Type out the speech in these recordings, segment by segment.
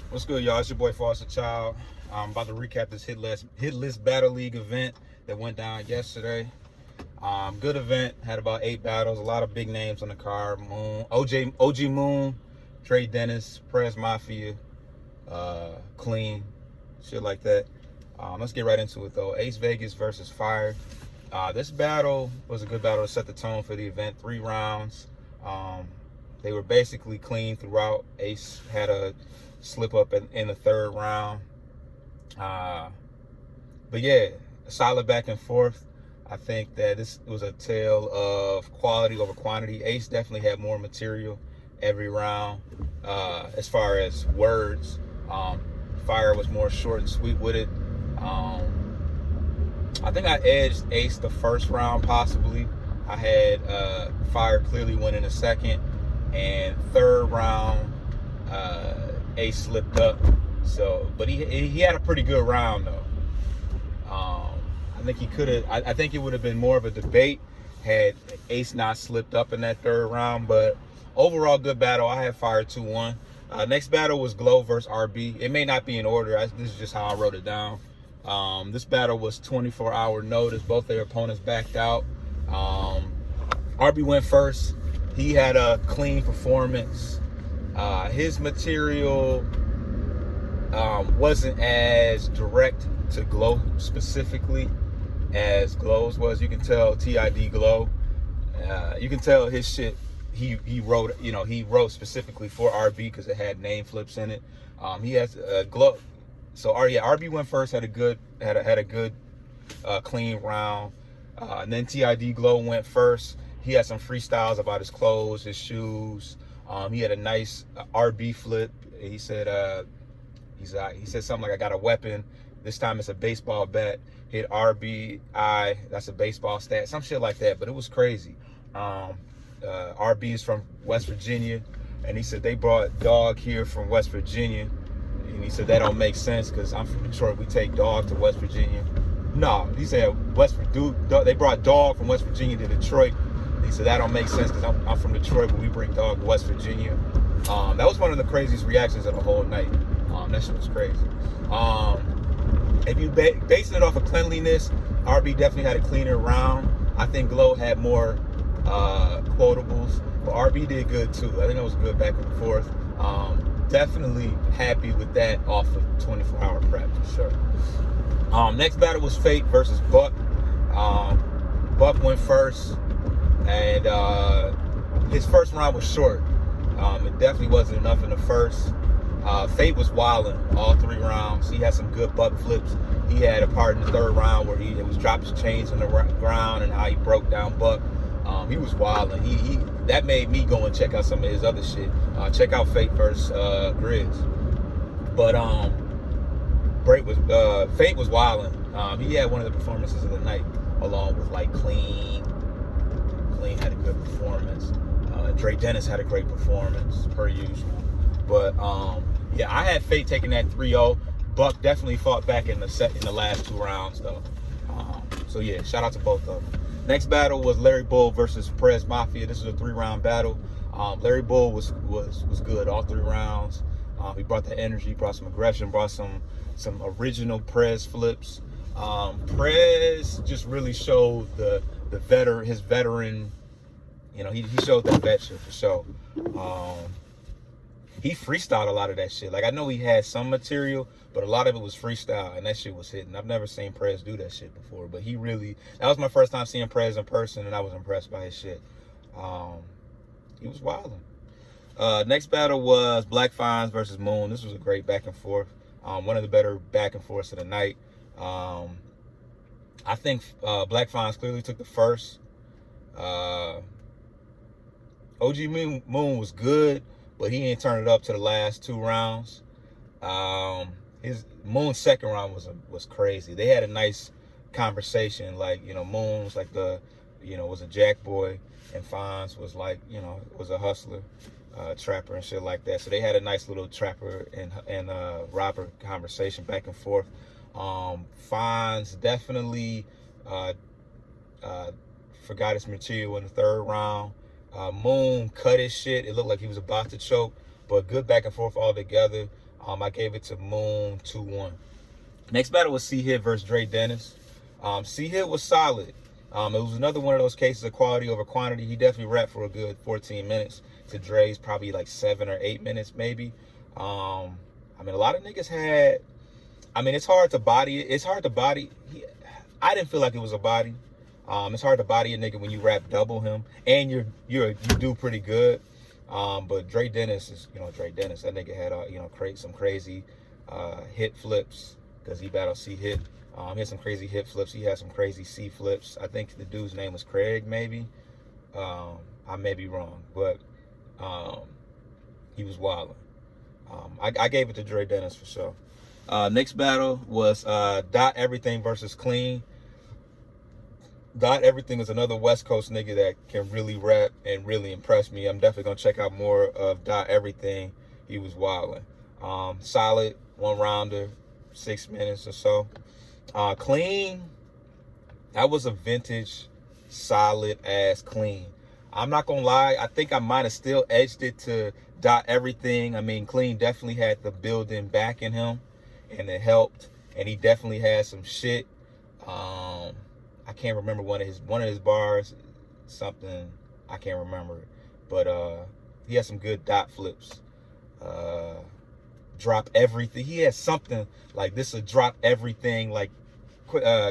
What's good, y'all? It's your boy Foster Child. I'm about to recap this Hit List Battle League event that went down yesterday. Good event. Had about 8 battles. A lot of big names on the card. Moon, OG Moon, Dre Dennis, Prez Mafia, Clean, shit like that. Let's get right into it though. Ace Vegas versus Fire. This battle was a good battle to set the tone for the event. 3 rounds. They were basically clean throughout. Ace had a slip up in the 3rd round. But yeah, a solid back and forth. I think that this was a tale of quality over quantity. Ace definitely had more material every round. As far as words, Fire was more short and sweet with it. I think I edged Ace the 1st round, possibly. I had Fire clearly winning the 2nd, and 3rd round, Ace slipped up. So, but he had a pretty good round though. I think he could have. I think it would have been more of a debate had Ace not slipped up in that 3rd round. But overall, good battle. I had Fire 2-1. Next battle was Glow versus RB. It may not be in order. This is just how I wrote it down. This battle was 24-hour notice. Both their opponents backed out. RB went first. He had a clean performance. His material wasn't as direct to Glow specifically as Glow's was. You can tell TID Glow. You can tell his shit. He wrote, he wrote specifically for RB because it had name flips in it. He has Glow. So RB went first. Had a good clean round. And then TID Glow went first. He had some freestyles about his clothes, his shoes. He had a nice RB flip. He said he said something like, "I got a weapon. This time it's a baseball bat. Hit RBI. That's a baseball stat." Some shit like that. But it was crazy. RB is from West Virginia, and he said they brought Dog here from West Virginia, and he said that don't make sense because I'm from Detroit. We take Dog to West Virginia. No, he said they brought Dog from West Virginia to Detroit. He said that don't make sense because I'm from Detroit, but we bring Dog to West Virginia. That was one of the craziest reactions of the whole night. That shit was crazy. If you basing it off of cleanliness, RB definitely had a cleaner round. I think Glow had more quotables, but RB did good too. I think that was good back and forth. Definitely happy with that off of 24-hour prep for sure. Next battle was Fate versus Buck. Buck went first, and his 1st round was short. It definitely wasn't enough in the 1st. Fate was wilding all 3 rounds. He had some good buck flips. He had a part in the 3rd round where he was dropping his chains on the ground and how he broke down Buck. He was wilding. He that made me go and check out some of his other shit. Check out Fate versus Grizz. But Fate was wilding. He had one of the performances of the night, along with like Clean. Clean had a good performance. Dre Dennis had a great performance per usual. But yeah, I had Fate taking that 3-0. Buck definitely fought back in the last 2 rounds though. So yeah, shout out to both of them. Next battle was Larry Bull versus Prez Mafia. This was a 3-round battle. Larry Bull was good all 3 rounds. He brought the energy, brought some aggression, brought some original Prez flips. Prez just really showed his veteran. He showed that vet shit for sure. He freestyled a lot of that shit. Like, I know he had some material, but a lot of it was freestyle, and that shit was hitting. I've never seen Prez do that shit before, but that was my first time seeing Prez in person, and I was impressed by his shit. He was wilding. Next battle was Black Fines versus Moon. This was a great back and forth. One of the better back and forths of the night. I think Black Fines clearly took the 1st. OG Moon was good, but he didn't turn it up to the last 2 rounds. His Moon's 2nd round was crazy. They had a nice conversation. Like, Moon was like was a jack boy, and Fonz was like, was a hustler, trapper and shit like that. So they had a nice little trapper and robber conversation back and forth. Fonz definitely forgot his material in the 3rd round. Moon cut his shit. It looked like he was about to choke. but good back and forth all together. I gave it to Moon 2-1. Next battle was C-Hit versus Dre Dennis. C-Hit was solid. It was another one of those cases of quality over quantity. He definitely rapped for a good 14 minutes to Dre's probably like 7 or 8 minutes maybe. I mean, a lot of niggas had, I mean, it's hard to body it. It's hard to body. I didn't feel like it was a body. It's hard to body a nigga when you rap double him and you do pretty good. But Dre Dennis is, Dre Dennis. That nigga had, some crazy hit flips because he battled C-Hit. He had some crazy hit flips. He had some crazy C flips. I think the dude's name was Craig, maybe. I may be wrong, but he was wilding. I gave it to Dre Dennis for sure. Next battle was Dot Everything versus Clean. Dot Everything is another West Coast nigga that can really rap and really impress me. I'm definitely gonna check out more of Dot Everything. He was wilding. Solid one rounder, 6 minutes or so. Clean, that was a vintage, solid ass Clean. I'm not gonna lie, I think I might have still edged it to Dot Everything. I mean, Clean definitely had the building back in him, and it helped. And he definitely had some shit. I can't remember one of his bars, something, I can't remember it. But he had some good dot flips. Drop everything. He had something like this, a drop everything, like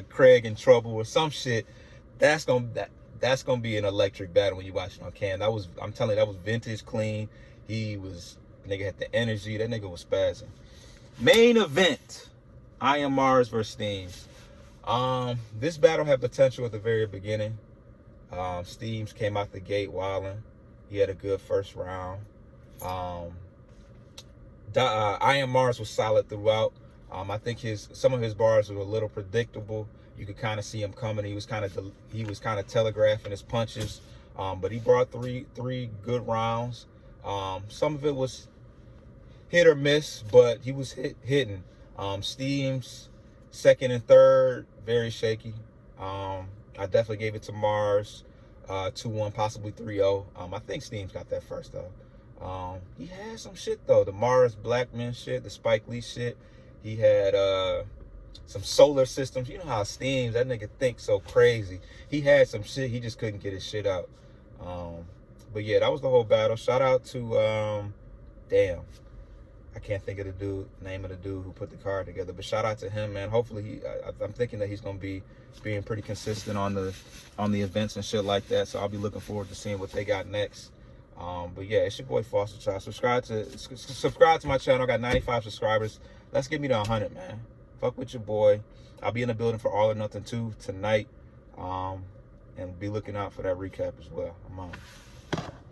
Craig in Trouble or some shit. That's gonna be an electric battle when you watch it on cam. I'm telling you, that was vintage Clean. Nigga had the energy. That nigga was spazzing. Main event, I Am Mars versus Steams. This battle had potential at the very beginning. Steams came out the gate wilding. He had a good first round. I Am Mars was solid throughout. I think some of his bars were a little predictable. You could kind of see him coming. He was kind of telegraphing his punches. But he brought three good rounds. Some of it was hit or miss, but he was hitting. Steams, second and third, very shaky. I definitely gave it to Mars, 2-1, possibly 3-0. I think Steams got that first though. He had some shit though. The Mars Blackman shit, the Spike Lee shit. He had some solar systems. You know how Steams, that nigga thinks so crazy. He had some shit, he just couldn't get his shit out. But yeah, that was the whole battle. Shout out to damn, I can't think of the name of the dude who put the card together, but shout out to him, man. Hopefully I'm thinking that he's gonna be being pretty consistent on the events and shit like that. So I'll be looking forward to seeing what they got next. But yeah, it's your boy Foster Child. Subscribe to my channel. I got 95 subscribers. Let's get me to 100, man. Fuck with your boy. I'll be in the building for All or Nothing 2 tonight. And be looking out for that recap as well. I'm on.